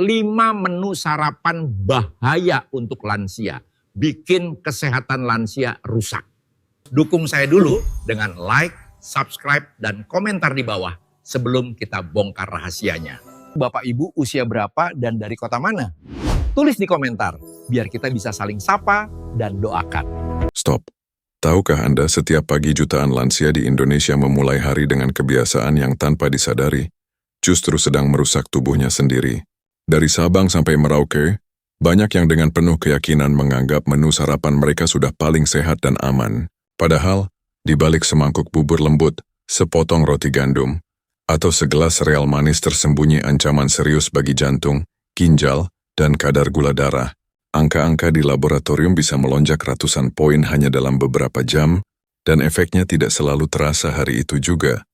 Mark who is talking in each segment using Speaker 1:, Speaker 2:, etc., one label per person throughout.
Speaker 1: 5 menu sarapan bahaya untuk lansia. Bikin kesehatan lansia rusak. Dukung saya dulu dengan like, subscribe, dan komentar di bawah sebelum kita bongkar rahasianya. Bapak Ibu usia berapa dan dari kota mana? Tulis di komentar biar kita bisa saling sapa dan doakan.
Speaker 2: Stop. Tahukah Anda setiap pagi jutaan lansia di Indonesia memulai hari dengan kebiasaan yang tanpa disadari justru sedang merusak tubuhnya sendiri. Dari Sabang sampai Merauke, banyak yang dengan penuh keyakinan menganggap menu sarapan mereka sudah paling sehat dan aman. Padahal, di balik semangkuk bubur lembut, sepotong roti gandum, atau segelas sereal manis tersembunyi ancaman serius bagi jantung, ginjal, dan kadar gula darah. Angka-angka di laboratorium bisa melonjak ratusan poin hanya dalam beberapa jam, dan efeknya tidak selalu terasa hari itu juga,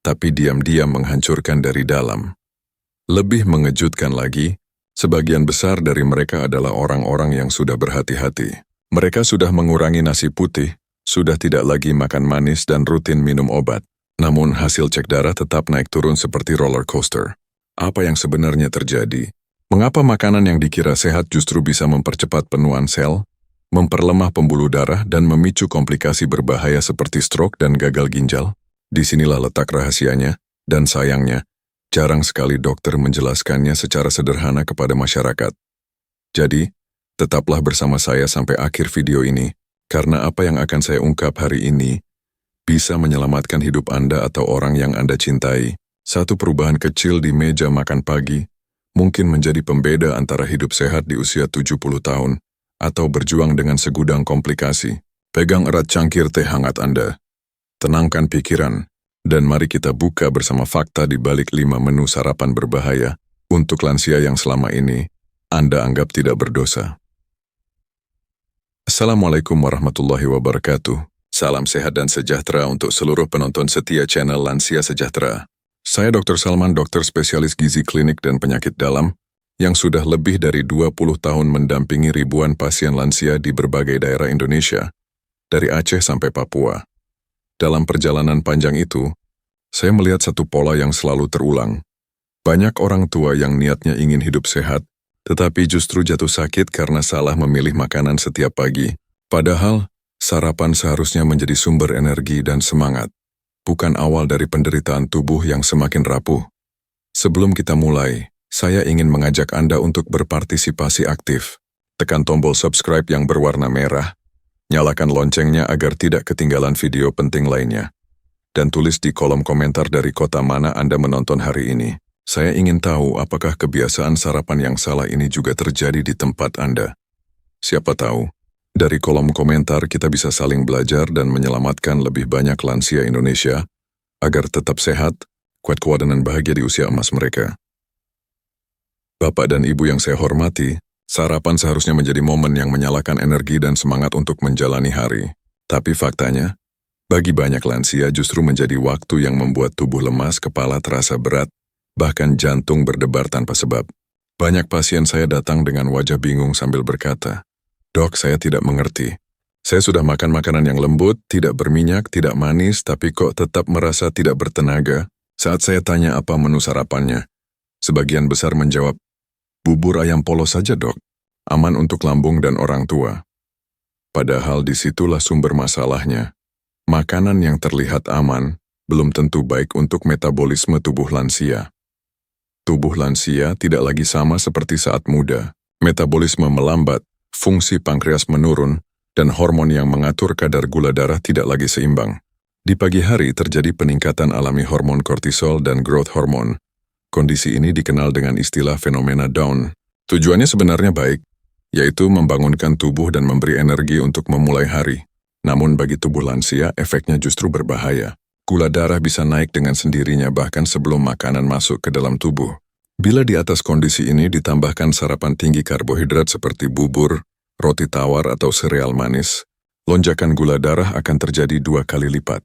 Speaker 2: tapi diam-diam menghancurkan dari dalam. Lebih mengejutkan lagi, sebagian besar dari mereka adalah orang-orang yang sudah berhati-hati. Mereka sudah mengurangi nasi putih, sudah tidak lagi makan manis dan rutin minum obat. Namun hasil cek darah tetap naik turun seperti roller coaster. Apa yang sebenarnya terjadi? Mengapa makanan yang dikira sehat justru bisa mempercepat penuaan sel, memperlemah pembuluh darah, dan memicu komplikasi berbahaya seperti stroke dan gagal ginjal? Disinilah letak rahasianya, dan sayangnya, jarang sekali dokter menjelaskannya secara sederhana kepada masyarakat. Jadi, tetaplah bersama saya sampai akhir video ini, karena apa yang akan saya ungkap hari ini bisa menyelamatkan hidup Anda atau orang yang Anda cintai. Satu perubahan kecil di meja makan pagi mungkin menjadi pembeda antara hidup sehat di usia 70 tahun atau berjuang dengan segudang komplikasi. Pegang erat cangkir teh hangat Anda. Tenangkan pikiran. Dan mari kita buka bersama fakta di balik 5 menu sarapan berbahaya untuk lansia yang selama ini Anda anggap tidak berdosa. Assalamualaikum warahmatullahi wabarakatuh. Salam sehat dan sejahtera untuk seluruh penonton setia channel Lansia Sejahtera. Saya Dr. Salman, dokter spesialis gizi klinik dan penyakit dalam, yang sudah lebih dari 20 tahun mendampingi ribuan pasien lansia di berbagai daerah Indonesia, dari Aceh sampai Papua. Dalam perjalanan panjang itu, saya melihat satu pola yang selalu terulang. Banyak orang tua yang niatnya ingin hidup sehat, tetapi justru jatuh sakit karena salah memilih makanan setiap pagi. Padahal, sarapan seharusnya menjadi sumber energi dan semangat, bukan awal dari penderitaan tubuh yang semakin rapuh. Sebelum kita mulai, saya ingin mengajak Anda untuk berpartisipasi aktif. Tekan tombol subscribe yang berwarna merah, nyalakan loncengnya agar tidak ketinggalan video penting lainnya. Dan tulis di kolom komentar dari kota mana Anda menonton hari ini. Saya ingin tahu apakah kebiasaan sarapan yang salah ini juga terjadi di tempat Anda. Siapa tahu, dari kolom komentar kita bisa saling belajar dan menyelamatkan lebih banyak lansia Indonesia agar tetap sehat, kuat-kuat dan bahagia di usia emas mereka. Bapak dan Ibu yang saya hormati, sarapan seharusnya menjadi momen yang menyalakan energi dan semangat untuk menjalani hari. Tapi faktanya, bagi banyak lansia justru menjadi waktu yang membuat tubuh lemas, kepala terasa berat, bahkan jantung berdebar tanpa sebab. Banyak pasien saya datang dengan wajah bingung sambil berkata, "Dok, saya tidak mengerti. Saya sudah makan makanan yang lembut, tidak berminyak, tidak manis, tapi kok tetap merasa tidak bertenaga." Saat saya tanya apa menu sarapannya, sebagian besar menjawab, "Bubur ayam polos saja, Dok. Aman untuk lambung dan orang tua." Padahal disitulah sumber masalahnya. Makanan yang terlihat aman belum tentu baik untuk metabolisme tubuh lansia. Tubuh lansia tidak lagi sama seperti saat muda. Metabolisme melambat, fungsi pankreas menurun, dan hormon yang mengatur kadar gula darah tidak lagi seimbang. Di pagi hari terjadi peningkatan alami hormon kortisol dan growth hormone. Kondisi ini dikenal dengan istilah fenomena Down. Tujuannya sebenarnya baik, yaitu membangunkan tubuh dan memberi energi untuk memulai hari. Namun bagi tubuh lansia, efeknya justru berbahaya. Gula darah bisa naik dengan sendirinya bahkan sebelum makanan masuk ke dalam tubuh. Bila di atas kondisi ini ditambahkan sarapan tinggi karbohidrat seperti bubur, roti tawar atau sereal manis, lonjakan gula darah akan terjadi 2 kali lipat.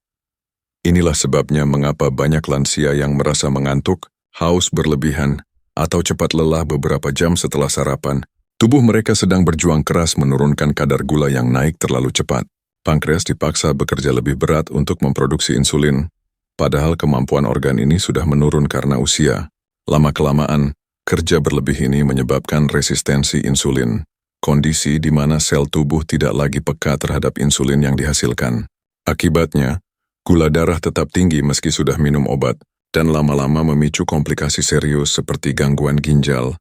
Speaker 2: Inilah sebabnya mengapa banyak lansia yang merasa mengantuk, haus berlebihan, atau cepat lelah beberapa jam setelah sarapan. Tubuh mereka sedang berjuang keras menurunkan kadar gula yang naik terlalu cepat. Pankreas dipaksa bekerja lebih berat untuk memproduksi insulin, padahal kemampuan organ ini sudah menurun karena usia. Lama-kelamaan, Kerja berlebih ini menyebabkan resistensi insulin, kondisi di mana sel tubuh tidak lagi peka terhadap insulin yang dihasilkan. Akibatnya, gula darah tetap tinggi meski sudah minum obat, dan lama-lama memicu komplikasi serius seperti gangguan ginjal,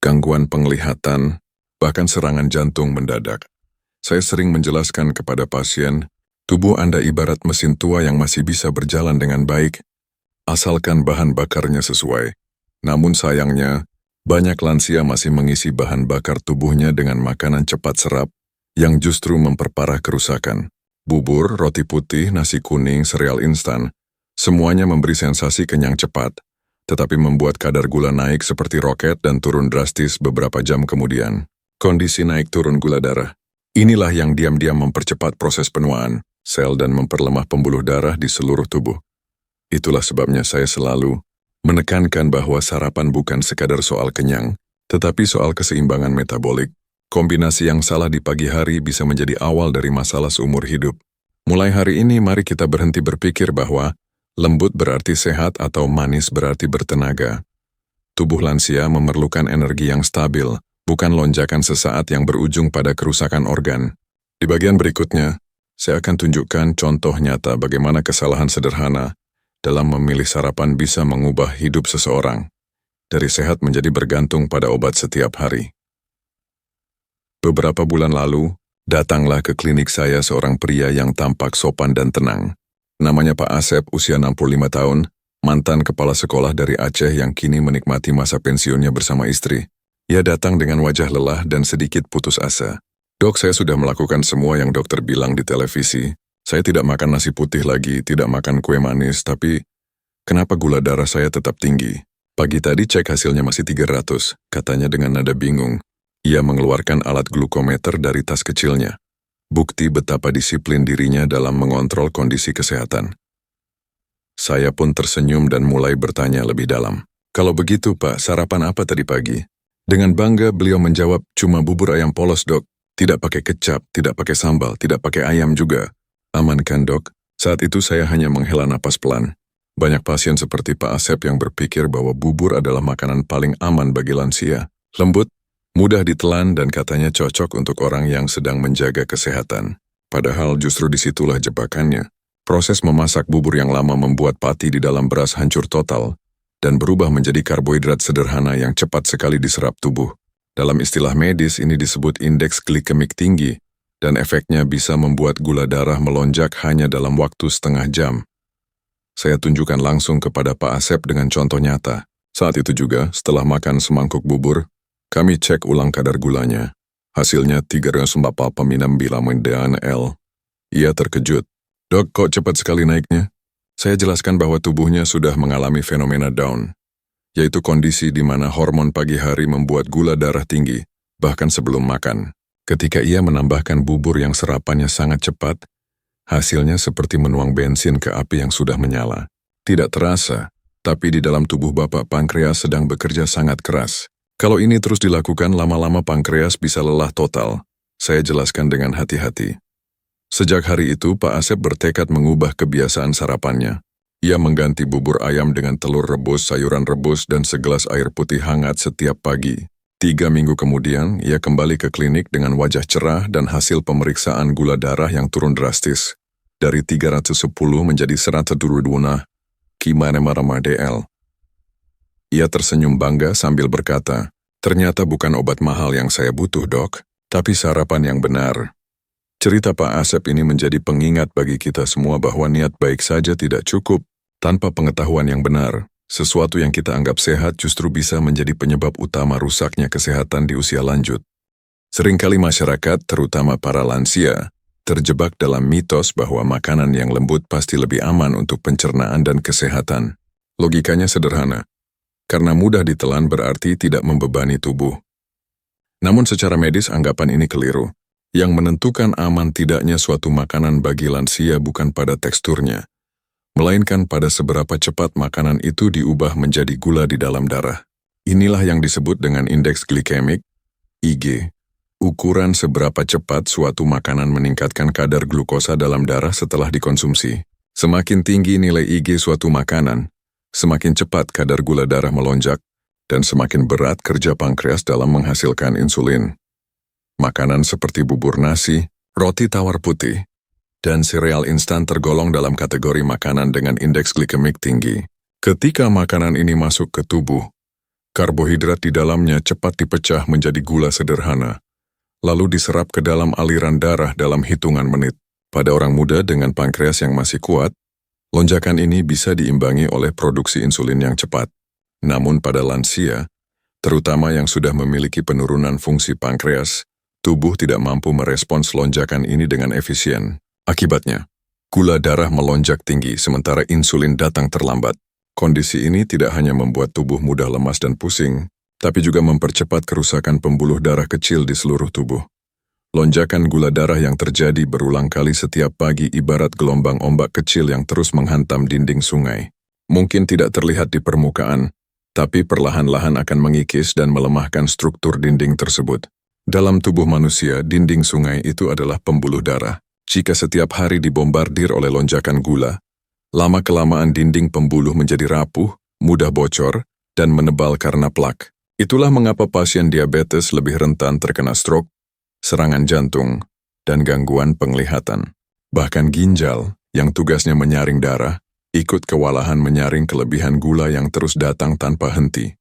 Speaker 2: gangguan penglihatan, bahkan serangan jantung mendadak. Saya sering menjelaskan kepada pasien, tubuh Anda ibarat mesin tua yang masih bisa berjalan dengan baik, asalkan bahan bakarnya sesuai. Namun sayangnya, banyak lansia masih mengisi bahan bakar tubuhnya dengan makanan cepat serap yang justru memperparah kerusakan. Bubur, roti putih, nasi kuning, sereal instan, semuanya memberi sensasi kenyang cepat, tetapi membuat kadar gula naik seperti roket dan turun drastis beberapa jam kemudian. Kondisi naik turun gula darah. Inilah yang diam-diam mempercepat proses penuaan sel dan memperlemah pembuluh darah di seluruh tubuh. Itulah sebabnya saya selalu menekankan bahwa sarapan bukan sekadar soal kenyang, tetapi soal keseimbangan metabolik. Kombinasi yang salah di pagi hari bisa menjadi awal dari masalah seumur hidup. Mulai hari ini mari kita berhenti berpikir bahwa lembut berarti sehat atau manis berarti bertenaga. Tubuh lansia memerlukan energi yang stabil, bukan lonjakan sesaat yang berujung pada kerusakan organ. Di bagian berikutnya, saya akan tunjukkan contoh nyata bagaimana kesalahan sederhana dalam memilih sarapan bisa mengubah hidup seseorang, dari sehat menjadi bergantung pada obat setiap hari. Beberapa bulan lalu, datanglah ke klinik saya seorang pria yang tampak sopan dan tenang. Namanya Pak Asep, usia 65 tahun, mantan kepala sekolah dari Aceh yang kini menikmati masa pensiunnya bersama istri. Ia datang dengan wajah lelah dan sedikit putus asa. Dok, saya sudah melakukan semua yang dokter bilang di televisi. Saya tidak makan nasi putih lagi, tidak makan kue manis, tapi kenapa gula darah saya tetap tinggi? Pagi tadi cek hasilnya masih 300, katanya dengan nada bingung. Ia mengeluarkan alat glukometer dari tas kecilnya. Bukti betapa disiplin dirinya dalam mengontrol kondisi kesehatan. Saya pun tersenyum dan mulai bertanya lebih dalam. Kalau begitu Pak, sarapan apa tadi pagi? Dengan bangga beliau menjawab, cuma bubur ayam polos dok. Tidak pakai kecap, tidak pakai sambal, tidak pakai ayam juga. Aman kan dok? Saat itu saya hanya menghela napas pelan. Banyak pasien seperti Pak Asep yang berpikir bahwa bubur adalah makanan paling aman bagi lansia. Lembut, mudah ditelan dan katanya cocok untuk orang yang sedang menjaga kesehatan. Padahal justru disitulah jebakannya. Proses memasak bubur yang lama membuat pati di dalam beras hancur total dan berubah menjadi karbohidrat sederhana yang cepat sekali diserap tubuh. Dalam istilah medis ini disebut indeks glikemik tinggi dan efeknya bisa membuat gula darah melonjak hanya dalam waktu setengah jam. Saya tunjukkan langsung kepada Pak Asep dengan contoh nyata. Saat itu juga, setelah makan semangkuk bubur, kami cek ulang kadar gulanya. Hasilnya 340 L. Ia terkejut. Dok, kok cepat sekali naiknya? Saya jelaskan bahwa tubuhnya sudah mengalami fenomena Down, yaitu kondisi di mana hormon pagi hari membuat gula darah tinggi, bahkan sebelum makan. Ketika ia menambahkan bubur yang serapannya sangat cepat, hasilnya seperti menuang bensin ke api yang sudah menyala. Tidak terasa, tapi di dalam tubuh Bapak pankreas sedang bekerja sangat keras. Kalau ini terus dilakukan, lama-lama pankreas bisa lelah total. Saya jelaskan dengan hati-hati. Sejak hari itu, Pak Asep bertekad mengubah kebiasaan sarapannya. Ia mengganti bubur ayam dengan telur rebus, sayuran rebus, dan segelas air putih hangat setiap pagi. 3 minggu kemudian, ia kembali ke klinik dengan wajah cerah dan hasil pemeriksaan gula darah yang turun drastis. Dari 310 menjadi 122 km/dl. Ia tersenyum bangga sambil berkata, ternyata bukan obat mahal yang saya butuh dok, tapi sarapan yang benar. Cerita Pak Asep ini menjadi pengingat bagi kita semua bahwa niat baik saja tidak cukup. Tanpa pengetahuan yang benar, sesuatu yang kita anggap sehat justru bisa menjadi penyebab utama rusaknya kesehatan di usia lanjut. Seringkali masyarakat, terutama para lansia, terjebak dalam mitos bahwa makanan yang lembut pasti lebih aman untuk pencernaan dan kesehatan. Logikanya sederhana, karena mudah ditelan berarti tidak membebani tubuh. Namun secara medis anggapan ini keliru. Yang menentukan aman tidaknya suatu makanan bagi lansia bukan pada teksturnya, melainkan pada seberapa cepat makanan itu diubah menjadi gula di dalam darah. Inilah yang disebut dengan indeks glikemik, IG, ukuran seberapa cepat suatu makanan meningkatkan kadar glukosa dalam darah setelah dikonsumsi. Semakin tinggi nilai IG suatu makanan, semakin cepat kadar gula darah melonjak, dan semakin berat kerja pankreas dalam menghasilkan insulin. Makanan seperti bubur nasi, roti tawar putih, dan sereal instan tergolong dalam kategori makanan dengan indeks glikemik tinggi. Ketika makanan ini masuk ke tubuh, karbohidrat di dalamnya cepat dipecah menjadi gula sederhana, lalu diserap ke dalam aliran darah dalam hitungan menit. Pada orang muda dengan pankreas yang masih kuat, lonjakan ini bisa diimbangi oleh produksi insulin yang cepat. Namun pada lansia, terutama yang sudah memiliki penurunan fungsi pankreas, tubuh tidak mampu merespons lonjakan ini dengan efisien. Akibatnya, gula darah melonjak tinggi sementara insulin datang terlambat. Kondisi ini tidak hanya membuat tubuh mudah lemas dan pusing, tapi juga mempercepat kerusakan pembuluh darah kecil di seluruh tubuh. Lonjakan gula darah yang terjadi berulang kali setiap pagi ibarat gelombang ombak kecil yang terus menghantam dinding sungai. Mungkin tidak terlihat di permukaan, tapi perlahan-lahan akan mengikis dan melemahkan struktur dinding tersebut. Dalam tubuh manusia, dinding sungai itu adalah pembuluh darah. Jika setiap hari dibombardir oleh lonjakan gula, lama-kelamaan dinding pembuluh menjadi rapuh, mudah bocor, dan menebal karena plak. Itulah mengapa pasien diabetes lebih rentan terkena stroke, serangan jantung, dan gangguan penglihatan. Bahkan ginjal, yang tugasnya menyaring darah, ikut kewalahan menyaring kelebihan gula yang terus datang tanpa henti.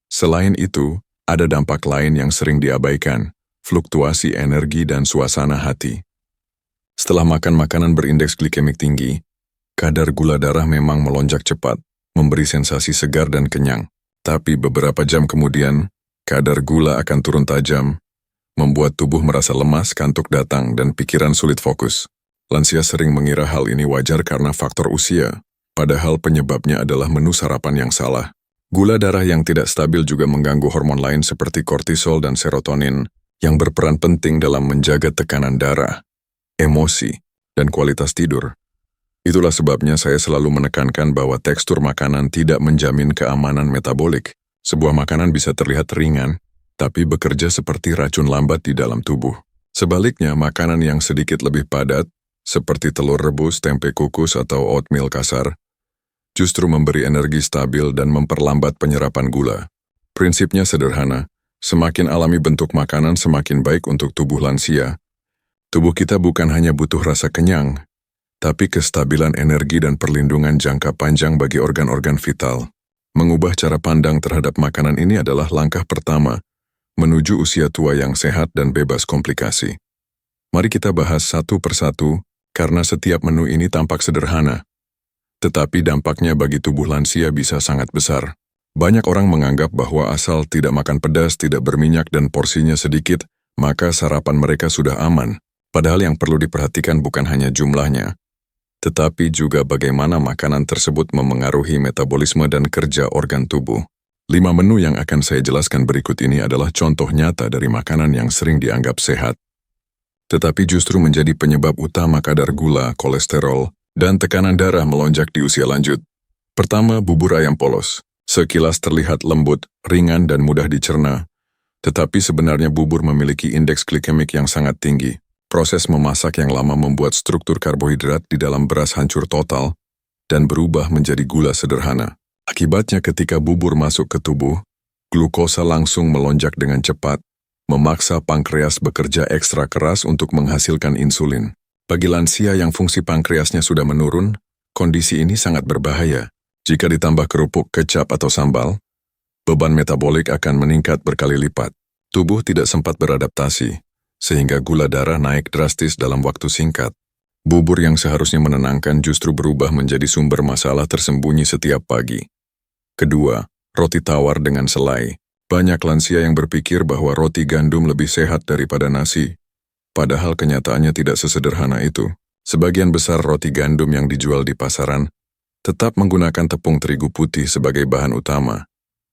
Speaker 2: Selain itu, ada dampak lain yang sering diabaikan, fluktuasi energi dan suasana hati. Setelah makan makanan berindeks glikemik tinggi, kadar gula darah memang melonjak cepat, memberi sensasi segar dan kenyang. Tapi beberapa jam kemudian, kadar gula akan turun tajam, membuat tubuh merasa lemas, kantuk datang, dan pikiran sulit fokus. Lansia sering mengira hal ini wajar karena faktor usia, padahal penyebabnya adalah menu sarapan yang salah. Gula darah yang tidak stabil juga mengganggu hormon lain seperti kortisol dan serotonin, yang berperan penting dalam menjaga tekanan darah, emosi, dan kualitas tidur. Itulah sebabnya saya selalu menekankan bahwa tekstur makanan tidak menjamin keamanan metabolik. Sebuah makanan bisa terlihat ringan, tapi bekerja seperti racun lambat di dalam tubuh. Sebaliknya, makanan yang sedikit lebih padat, seperti telur rebus, tempe kukus, atau oatmeal kasar, justru memberi energi stabil dan memperlambat penyerapan gula. Prinsipnya sederhana, semakin alami bentuk makanan semakin baik untuk tubuh lansia. Tubuh kita bukan hanya butuh rasa kenyang, tapi kestabilan energi dan perlindungan jangka panjang bagi organ-organ vital. Mengubah cara pandang terhadap makanan ini adalah langkah pertama menuju usia tua yang sehat dan bebas komplikasi. Mari kita bahas satu persatu, karena setiap menu ini tampak sederhana, tetapi dampaknya bagi tubuh lansia bisa sangat besar. Banyak orang menganggap bahwa asal tidak makan pedas, tidak berminyak, dan porsinya sedikit, maka sarapan mereka sudah aman. Padahal yang perlu diperhatikan bukan hanya jumlahnya, tetapi juga bagaimana makanan tersebut memengaruhi metabolisme dan kerja organ tubuh. 5 menu yang akan saya jelaskan berikut ini adalah contoh nyata dari makanan yang sering dianggap sehat, tetapi justru menjadi penyebab utama kadar gula, kolesterol, dan tekanan darah melonjak di usia lanjut. Pertama, bubur ayam polos. Sekilas terlihat lembut, ringan, dan mudah dicerna, tetapi sebenarnya bubur memiliki indeks glikemik yang sangat tinggi. Proses memasak yang lama membuat struktur karbohidrat di dalam beras hancur total dan berubah menjadi gula sederhana. Akibatnya ketika bubur masuk ke tubuh, glukosa langsung melonjak dengan cepat, memaksa pankreas bekerja ekstra keras untuk menghasilkan insulin. Bagi lansia yang fungsi pankreasnya sudah menurun, kondisi ini sangat berbahaya. Jika ditambah kerupuk, kecap, atau sambal, beban metabolik akan meningkat berkali lipat. Tubuh tidak sempat beradaptasi, sehingga gula darah naik drastis dalam waktu singkat. Bubur yang seharusnya menenangkan justru berubah menjadi sumber masalah tersembunyi setiap pagi. Kedua, roti tawar dengan selai. Banyak lansia yang berpikir bahwa roti gandum lebih sehat daripada nasi. Padahal kenyataannya tidak sesederhana itu. Sebagian besar roti gandum yang dijual di pasaran tetap menggunakan tepung terigu putih sebagai bahan utama,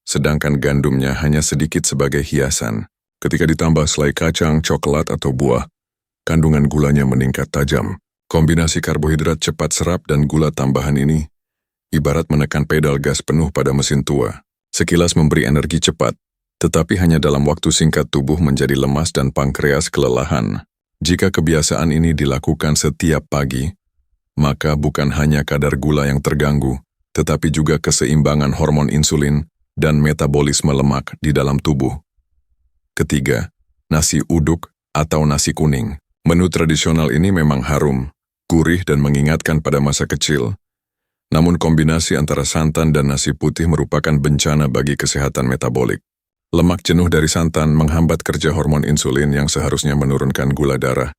Speaker 2: sedangkan gandumnya hanya sedikit sebagai hiasan. Ketika ditambah selai kacang, coklat, atau buah, kandungan gulanya meningkat tajam. Kombinasi karbohidrat cepat serap dan gula tambahan ini ibarat menekan pedal gas penuh pada mesin tua. Sekilas memberi energi cepat, tetapi hanya dalam waktu singkat tubuh menjadi lemas dan pankreas kelelahan. Jika kebiasaan ini dilakukan setiap pagi, maka bukan hanya kadar gula yang terganggu, tetapi juga keseimbangan hormon insulin, dan metabolisme lemak di dalam tubuh. Ketiga, nasi uduk atau nasi kuning. Menu tradisional ini memang harum, gurih dan mengingatkan pada masa kecil. Namun kombinasi antara santan dan nasi putih merupakan bencana bagi kesehatan metabolik. Lemak jenuh dari santan menghambat kerja hormon insulin yang seharusnya menurunkan gula darah.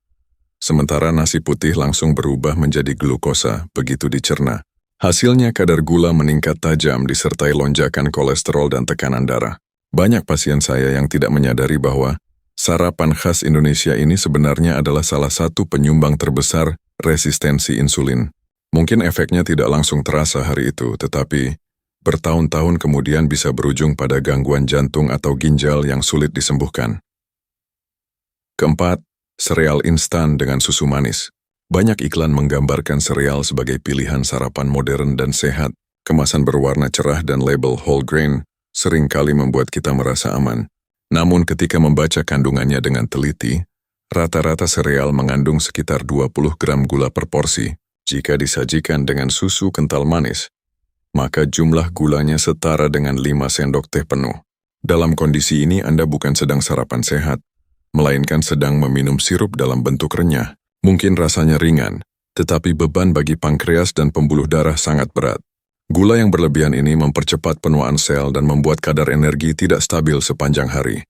Speaker 2: Sementara nasi putih langsung berubah menjadi glukosa begitu dicerna. Hasilnya kadar gula meningkat tajam disertai lonjakan kolesterol dan tekanan darah. Banyak pasien saya yang tidak menyadari bahwa sarapan khas Indonesia ini sebenarnya adalah salah satu penyumbang terbesar resistensi insulin. Mungkin efeknya tidak langsung terasa hari itu, tetapi bertahun-tahun kemudian bisa berujung pada gangguan jantung atau ginjal yang sulit disembuhkan. Keempat, sereal instan dengan susu manis. Banyak iklan menggambarkan sereal sebagai pilihan sarapan modern dan sehat. Kemasan berwarna cerah dan label whole grain seringkali membuat kita merasa aman. Namun ketika membaca kandungannya dengan teliti, rata-rata sereal mengandung sekitar 20 gram gula per porsi. Jika disajikan dengan susu kental manis, maka jumlah gulanya setara dengan 5 sendok teh penuh. Dalam kondisi ini Anda bukan sedang sarapan sehat, melainkan sedang meminum sirup dalam bentuk renyah. Mungkin rasanya ringan, tetapi beban bagi pankreas dan pembuluh darah sangat berat. Gula yang berlebihan ini mempercepat penuaan sel dan membuat kadar energi tidak stabil sepanjang hari.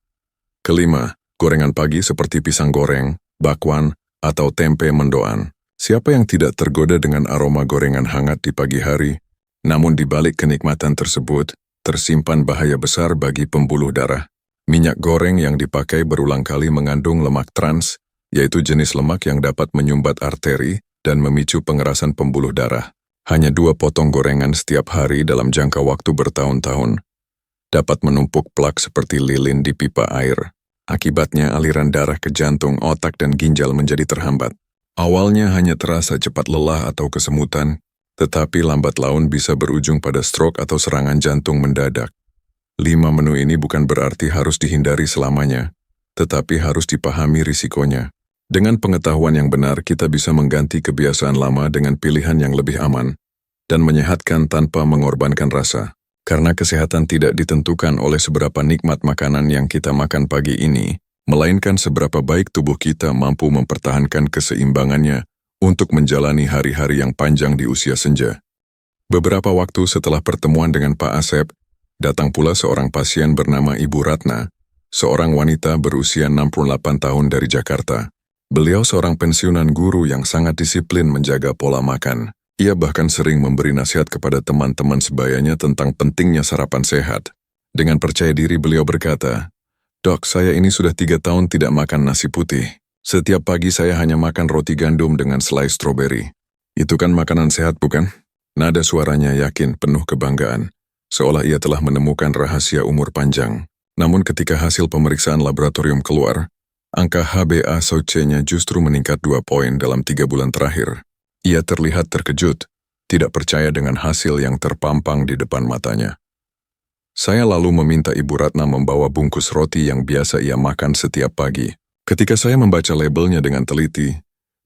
Speaker 2: Kelima, gorengan pagi seperti pisang goreng, bakwan, atau tempe mendoan. Siapa yang tidak tergoda dengan aroma gorengan hangat di pagi hari? Namun di balik kenikmatan tersebut, tersimpan bahaya besar bagi pembuluh darah. Minyak goreng yang dipakai berulang kali mengandung lemak trans, yaitu jenis lemak yang dapat menyumbat arteri dan memicu pengerasan pembuluh darah. Hanya 2 potong gorengan setiap hari dalam jangka waktu bertahun-tahun dapat menumpuk plak seperti lilin di pipa air. Akibatnya aliran darah ke jantung, otak, dan ginjal menjadi terhambat. Awalnya hanya terasa cepat lelah atau kesemutan, tetapi lambat laun bisa berujung pada stroke atau serangan jantung mendadak. 5 menu ini bukan berarti harus dihindari selamanya, tetapi harus dipahami risikonya. Dengan pengetahuan yang benar, kita bisa mengganti kebiasaan lama dengan pilihan yang lebih aman dan menyehatkan tanpa mengorbankan rasa. Karena kesehatan tidak ditentukan oleh seberapa nikmat makanan yang kita makan pagi ini, melainkan seberapa baik tubuh kita mampu mempertahankan keseimbangannya untuk menjalani hari-hari yang panjang di usia senja. Beberapa waktu setelah pertemuan dengan Pak Asep, datang pula seorang pasien bernama Ibu Ratna, seorang wanita berusia 68 tahun dari Jakarta. Beliau seorang pensiunan guru yang sangat disiplin menjaga pola makan. Ia bahkan sering memberi nasihat kepada teman-teman sebayanya tentang pentingnya sarapan sehat. Dengan percaya diri beliau berkata, "Dok, saya ini sudah 3 tahun tidak makan nasi putih. Setiap pagi saya hanya makan roti gandum dengan selai stroberi. Itu kan makanan sehat, bukan?" Nada suaranya yakin, penuh kebanggaan, seolah ia telah menemukan rahasia umur panjang. Namun ketika hasil pemeriksaan laboratorium keluar, angka HbA1c-nya justru meningkat 2 poin dalam 3 bulan terakhir. Ia terlihat terkejut, tidak percaya dengan hasil yang terpampang di depan matanya. Saya lalu meminta Ibu Ratna membawa bungkus roti yang biasa ia makan setiap pagi. Ketika saya membaca labelnya dengan teliti,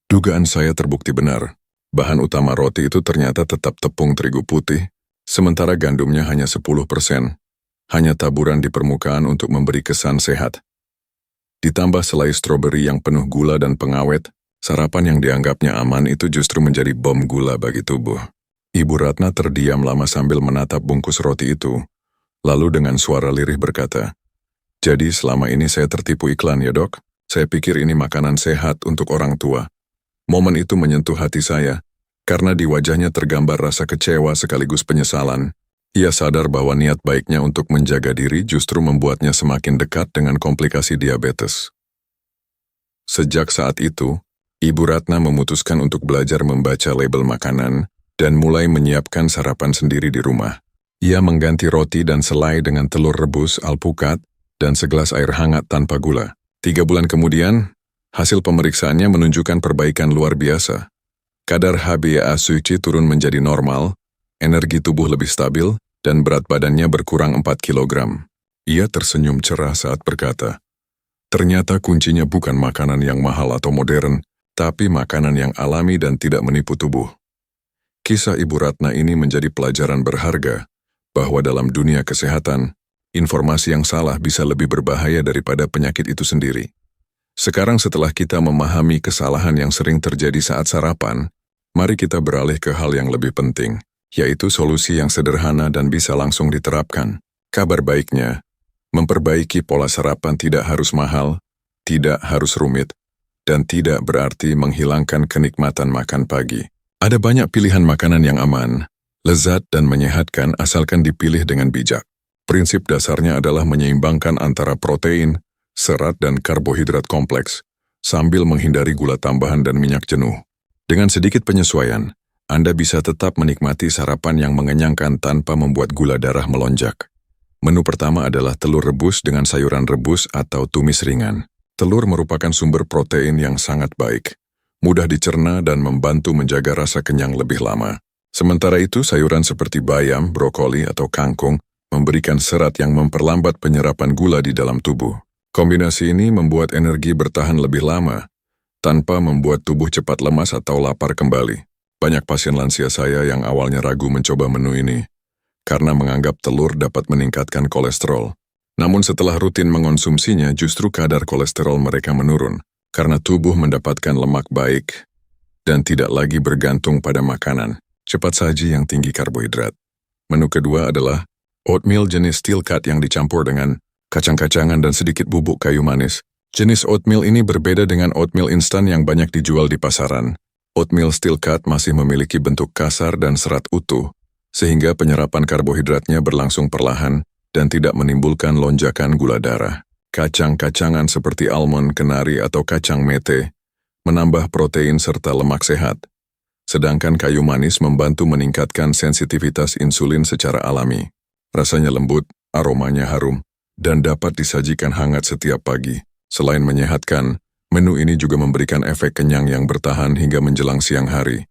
Speaker 2: dugaan saya terbukti benar. Bahan utama roti itu ternyata tetap tepung terigu putih, sementara gandumnya hanya 10%, hanya taburan di permukaan untuk memberi kesan sehat. Ditambah selai stroberi yang penuh gula dan pengawet, sarapan yang dianggapnya aman itu justru menjadi bom gula bagi tubuh. Ibu Ratna terdiam lama sambil menatap bungkus roti itu, lalu dengan suara lirih berkata, "Jadi selama ini saya tertipu iklan ya, Dok? Saya pikir ini makanan sehat untuk orang tua." Momen itu menyentuh hati saya, karena di wajahnya tergambar rasa kecewa sekaligus penyesalan. Ia sadar bahwa niat baiknya untuk menjaga diri justru membuatnya semakin dekat dengan komplikasi diabetes. Sejak saat itu, Ibu Ratna memutuskan untuk belajar membaca label makanan dan mulai menyiapkan sarapan sendiri di rumah. Ia mengganti roti dan selai dengan telur rebus, alpukat, dan segelas air hangat tanpa gula. 3 bulan kemudian, hasil pemeriksaannya menunjukkan perbaikan luar biasa. Kadar HbA1c turun menjadi normal, energi tubuh lebih stabil, dan berat badannya berkurang 4 kg. Ia tersenyum cerah saat berkata, "Ternyata kuncinya bukan makanan yang mahal atau modern, tapi makanan yang alami dan tidak menipu tubuh." Kisah Ibu Ratna ini menjadi pelajaran berharga bahwa dalam dunia kesehatan, informasi yang salah bisa lebih berbahaya daripada penyakit itu sendiri. Sekarang setelah kita memahami kesalahan yang sering terjadi saat sarapan, mari kita beralih ke hal yang lebih penting, yaitu solusi yang sederhana dan bisa langsung diterapkan. Kabar baiknya, memperbaiki pola sarapan tidak harus mahal, tidak harus rumit, dan tidak berarti menghilangkan kenikmatan makan pagi. Ada banyak pilihan makanan yang aman, lezat dan menyehatkan asalkan dipilih dengan bijak. Prinsip dasarnya adalah menyeimbangkan antara protein, serat dan karbohidrat kompleks, sambil menghindari gula tambahan dan minyak jenuh. Dengan sedikit penyesuaian, Anda bisa tetap menikmati sarapan yang mengenyangkan tanpa membuat gula darah melonjak. Menu pertama adalah telur rebus dengan sayuran rebus atau tumis ringan. Telur merupakan sumber protein yang sangat baik, mudah dicerna dan membantu menjaga rasa kenyang lebih lama. Sementara itu, sayuran seperti bayam, brokoli, atau kangkung memberikan serat yang memperlambat penyerapan gula di dalam tubuh. Kombinasi ini membuat energi bertahan lebih lama, tanpa membuat tubuh cepat lemas atau lapar kembali. Banyak pasien lansia saya yang awalnya ragu mencoba menu ini, karena menganggap telur dapat meningkatkan kolesterol. Namun setelah rutin mengonsumsinya, justru kadar kolesterol mereka menurun, karena tubuh mendapatkan lemak baik dan tidak lagi bergantung pada makanan cepat saji yang tinggi karbohidrat. Menu kedua adalah oatmeal jenis steel cut yang dicampur dengan kacang-kacangan dan sedikit bubuk kayu manis. Jenis oatmeal ini berbeda dengan oatmeal instan yang banyak dijual di pasaran. Oatmeal steel cut masih memiliki bentuk kasar dan serat utuh, sehingga penyerapan karbohidratnya berlangsung perlahan dan tidak menimbulkan lonjakan gula darah. Kacang-kacangan seperti almond, kenari, atau kacang mete menambah protein serta lemak sehat, sedangkan kayu manis membantu meningkatkan sensitivitas insulin secara alami. Rasanya lembut, aromanya harum, dan dapat disajikan hangat setiap pagi. Selain menyehatkan, menu ini juga memberikan efek kenyang yang bertahan hingga menjelang siang hari.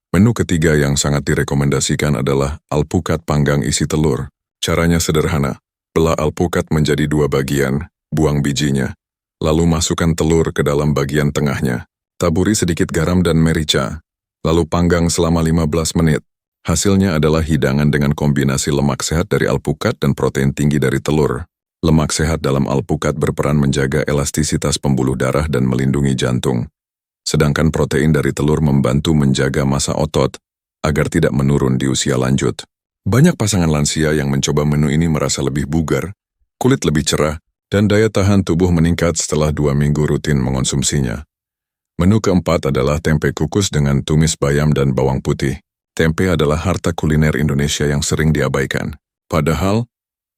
Speaker 2: Menu ketiga yang sangat direkomendasikan adalah alpukat panggang isi telur. Caranya sederhana, belah alpukat menjadi 2 bagian, buang bijinya, lalu masukkan telur ke dalam bagian tengahnya. Taburi sedikit garam dan merica, lalu panggang selama 15 menit. Hasilnya adalah hidangan dengan kombinasi lemak sehat dari alpukat dan protein tinggi dari telur. Lemak sehat dalam alpukat berperan menjaga elastisitas pembuluh darah dan melindungi jantung. Sedangkan protein dari telur membantu menjaga massa otot agar tidak menurun di usia lanjut. Banyak pasangan lansia yang mencoba menu ini merasa lebih bugar, kulit lebih cerah, dan daya tahan tubuh meningkat setelah 2 minggu rutin mengonsumsinya. Menu keempat adalah tempe kukus dengan tumis bayam dan bawang putih. Tempe adalah harta kuliner Indonesia yang sering diabaikan. Padahal,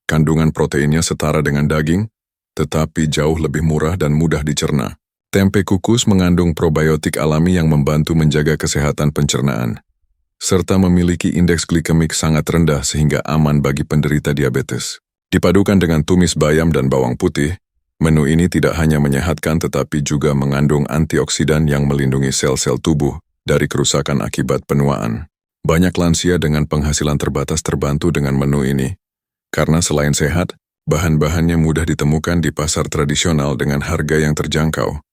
Speaker 2: kandungan proteinnya setara dengan daging, tetapi jauh lebih murah dan mudah dicerna. Tempe kukus mengandung probiotik alami yang membantu menjaga kesehatan pencernaan, serta memiliki indeks glikemik sangat rendah sehingga aman bagi penderita diabetes. Dipadukan dengan tumis bayam dan bawang putih, menu ini tidak hanya menyehatkan tetapi juga mengandung antioksidan yang melindungi sel-sel tubuh dari kerusakan akibat penuaan. Banyak lansia dengan penghasilan terbatas terbantu dengan menu ini, karena selain sehat, bahan-bahannya mudah ditemukan di pasar tradisional dengan harga yang terjangkau.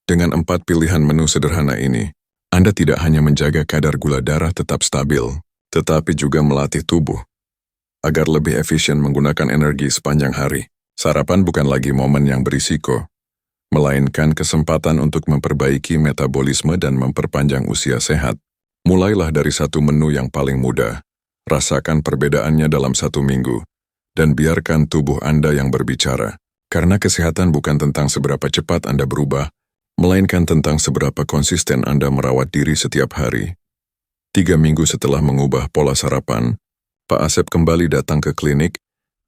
Speaker 2: Dengan 4 pilihan menu sederhana ini, Anda tidak hanya menjaga kadar gula darah tetap stabil, tetapi juga melatih tubuh agar lebih efisien menggunakan energi sepanjang hari. Sarapan bukan lagi momen yang berisiko, melainkan kesempatan untuk memperbaiki metabolisme dan memperpanjang usia sehat. Mulailah dari satu menu yang paling mudah, rasakan perbedaannya dalam 1 minggu, dan biarkan tubuh Anda yang berbicara. Karena kesehatan bukan tentang seberapa cepat Anda berubah, melainkan tentang seberapa konsisten Anda merawat diri setiap hari. 3 minggu setelah mengubah pola sarapan, Pak Asep kembali datang ke klinik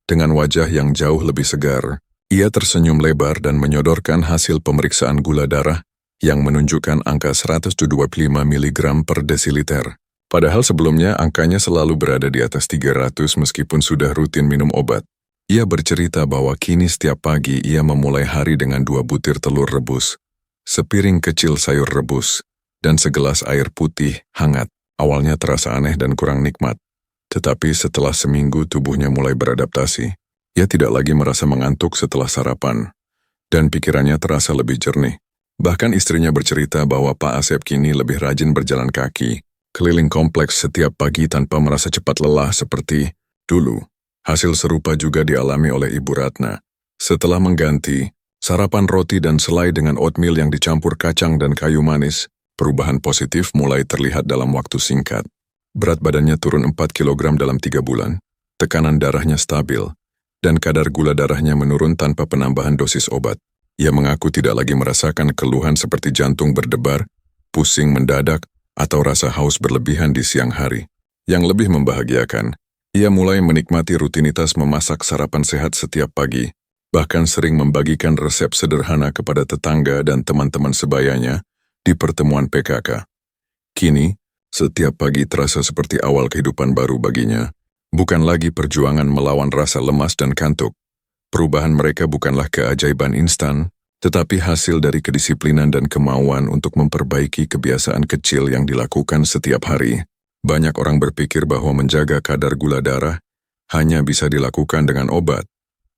Speaker 2: dengan wajah yang jauh lebih segar. Ia tersenyum lebar dan menyodorkan hasil pemeriksaan gula darah yang menunjukkan angka 125 mg per desiliter. Padahal sebelumnya angkanya selalu berada di atas 300 meskipun sudah rutin minum obat. Ia bercerita bahwa kini setiap pagi ia memulai hari dengan 2 butir telur rebus, sepiring kecil sayur rebus, dan segelas air putih hangat. Awalnya terasa aneh dan kurang nikmat, tetapi setelah seminggu tubuhnya mulai beradaptasi. Ia tidak lagi merasa mengantuk setelah sarapan, dan pikirannya terasa lebih jernih. Bahkan istrinya bercerita bahwa Pak Asep kini lebih rajin berjalan kaki, keliling kompleks setiap pagi tanpa merasa cepat lelah seperti Dulu, hasil serupa juga dialami oleh Ibu Ratna. Setelah mengganti sarapan roti dan selai dengan oatmeal yang dicampur kacang dan kayu manis, perubahan positif mulai terlihat dalam waktu singkat. Berat badannya turun 4 kg dalam 3 bulan, tekanan darahnya stabil, dan kadar gula darahnya menurun tanpa penambahan dosis obat. Ia mengaku tidak lagi merasakan keluhan seperti jantung berdebar, pusing mendadak, atau rasa haus berlebihan di siang hari. Yang lebih membahagiakan, ia mulai menikmati rutinitas memasak sarapan sehat setiap pagi, bahkan sering membagikan resep sederhana kepada tetangga dan teman-teman sebayanya di pertemuan PKK. Kini, setiap pagi terasa seperti awal kehidupan baru baginya. Bukan lagi perjuangan melawan rasa lemas dan kantuk. Perubahan mereka bukanlah keajaiban instan, tetapi hasil dari kedisiplinan dan kemauan untuk memperbaiki kebiasaan kecil yang dilakukan setiap hari. Banyak orang berpikir bahwa menjaga kadar gula darah hanya bisa dilakukan dengan obat.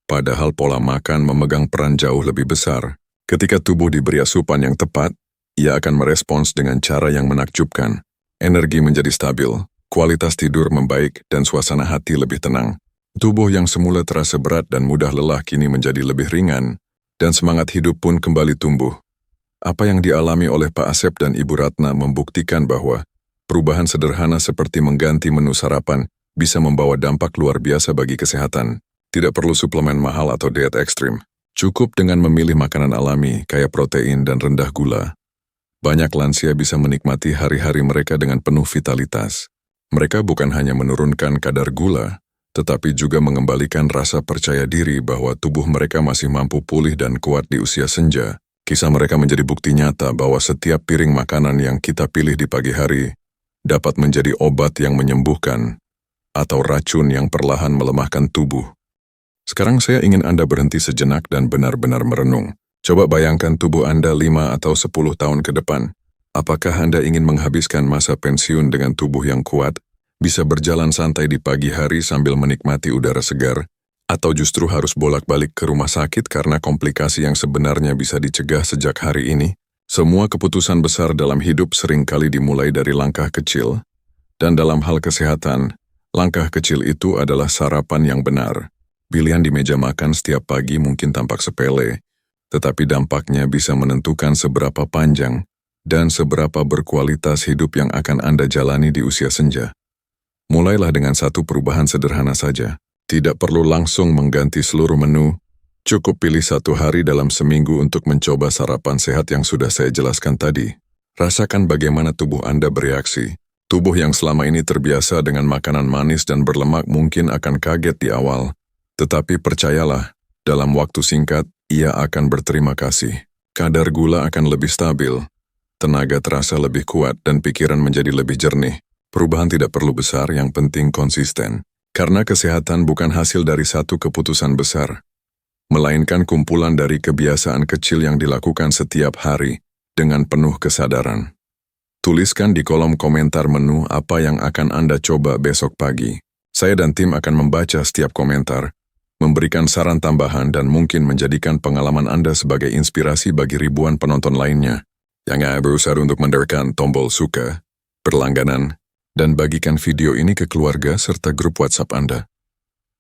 Speaker 2: Padahal pola makan memegang peran jauh lebih besar. Ketika tubuh diberi asupan yang tepat, ia akan merespons dengan cara yang menakjubkan. Energi menjadi stabil, kualitas tidur membaik, dan suasana hati lebih tenang. Tubuh yang semula terasa berat dan mudah lelah kini menjadi lebih ringan, dan semangat hidup pun kembali tumbuh. Apa yang dialami oleh Pak Asep dan Ibu Ratna membuktikan bahwa perubahan sederhana seperti mengganti menu sarapan bisa membawa dampak luar biasa bagi kesehatan. Tidak perlu suplemen mahal atau diet ekstrim. Cukup dengan memilih makanan alami, kaya protein dan rendah gula. Banyak lansia bisa menikmati hari-hari mereka dengan penuh vitalitas. Mereka bukan hanya menurunkan kadar gula, tetapi juga mengembalikan rasa percaya diri bahwa tubuh mereka masih mampu pulih dan kuat di usia senja. Kisah mereka menjadi bukti nyata bahwa setiap piring makanan yang kita pilih di pagi hari dapat menjadi obat yang menyembuhkan atau racun yang perlahan melemahkan tubuh. Sekarang saya ingin Anda berhenti sejenak dan benar-benar merenung. Coba bayangkan tubuh Anda 5 atau 10 tahun ke depan. Apakah Anda ingin menghabiskan masa pensiun dengan tubuh yang kuat, bisa berjalan santai di pagi hari sambil menikmati udara segar, atau justru harus bolak-balik ke rumah sakit karena komplikasi yang sebenarnya bisa dicegah sejak hari ini? Semua keputusan besar dalam hidup seringkali dimulai dari langkah kecil, dan dalam hal kesehatan, langkah kecil itu adalah sarapan yang benar. Pilihan di meja makan setiap pagi mungkin tampak sepele, tetapi dampaknya bisa menentukan seberapa panjang dan seberapa berkualitas hidup yang akan Anda jalani di usia senja. Mulailah dengan satu perubahan sederhana saja. Tidak perlu langsung mengganti seluruh menu. Cukup pilih satu hari dalam seminggu untuk mencoba sarapan sehat yang sudah saya jelaskan tadi. Rasakan bagaimana tubuh Anda bereaksi. Tubuh yang selama ini terbiasa dengan makanan manis dan berlemak mungkin akan kaget di awal. Tetapi percayalah, dalam waktu singkat, ia akan berterima kasih. Kadar gula akan lebih stabil, tenaga terasa lebih kuat, dan pikiran menjadi lebih jernih. Perubahan tidak perlu besar, yang penting konsisten. Karena kesehatan bukan hasil dari satu keputusan besar, melainkan kumpulan dari kebiasaan kecil yang dilakukan setiap hari dengan penuh kesadaran. Tuliskan di kolom komentar menu apa yang akan Anda coba besok pagi. Saya dan tim akan membaca setiap komentar, memberikan saran tambahan, dan mungkin menjadikan pengalaman Anda sebagai inspirasi bagi ribuan penonton lainnya. Jangan berusaha untuk menekan tombol suka, berlangganan, dan bagikan video ini ke keluarga serta grup WhatsApp Anda.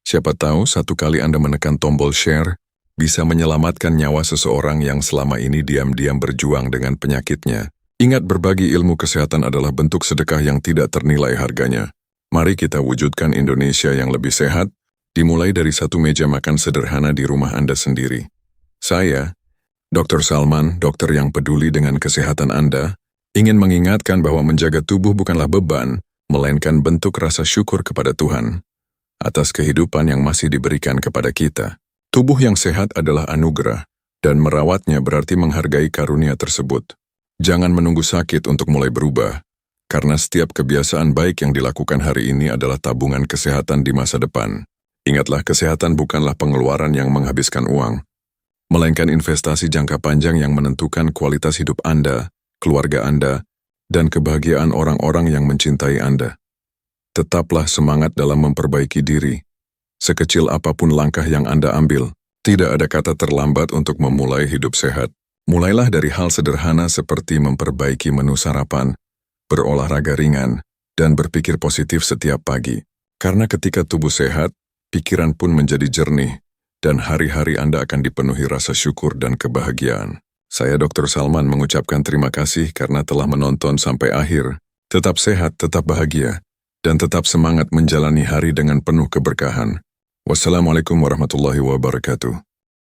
Speaker 2: Siapa tahu satu kali Anda menekan tombol share, bisa menyelamatkan nyawa seseorang yang selama ini diam-diam berjuang dengan penyakitnya. Ingat, berbagi ilmu kesehatan adalah bentuk sedekah yang tidak ternilai harganya. Mari kita wujudkan Indonesia yang lebih sehat, dimulai dari satu meja makan sederhana di rumah Anda sendiri. Saya, Dr. Salman, dokter yang peduli dengan kesehatan Anda, ingin mengingatkan bahwa menjaga tubuh bukanlah beban, melainkan bentuk rasa syukur kepada Tuhan atas kehidupan yang masih diberikan kepada kita. Tubuh yang sehat adalah anugerah, dan merawatnya berarti menghargai karunia tersebut. Jangan menunggu sakit untuk mulai berubah, karena setiap kebiasaan baik yang dilakukan hari ini adalah tabungan kesehatan di masa depan. Ingatlah, kesehatan bukanlah pengeluaran yang menghabiskan uang, melainkan investasi jangka panjang yang menentukan kualitas hidup Anda, keluarga Anda, dan kebahagiaan orang-orang yang mencintai Anda. Tetaplah semangat dalam memperbaiki diri. Sekecil apapun langkah yang Anda ambil, tidak ada kata terlambat untuk memulai hidup sehat. Mulailah dari hal sederhana seperti memperbaiki menu sarapan, berolahraga ringan, dan berpikir positif setiap pagi. Karena ketika tubuh sehat, pikiran pun menjadi jernih, dan hari-hari Anda akan dipenuhi rasa syukur dan kebahagiaan. Saya Dr. Salman mengucapkan terima kasih karena telah menonton sampai akhir. Tetap sehat, tetap bahagia, dan tetap semangat menjalani hari dengan penuh keberkahan. Wassalamualaikum warahmatullahi wabarakatuh.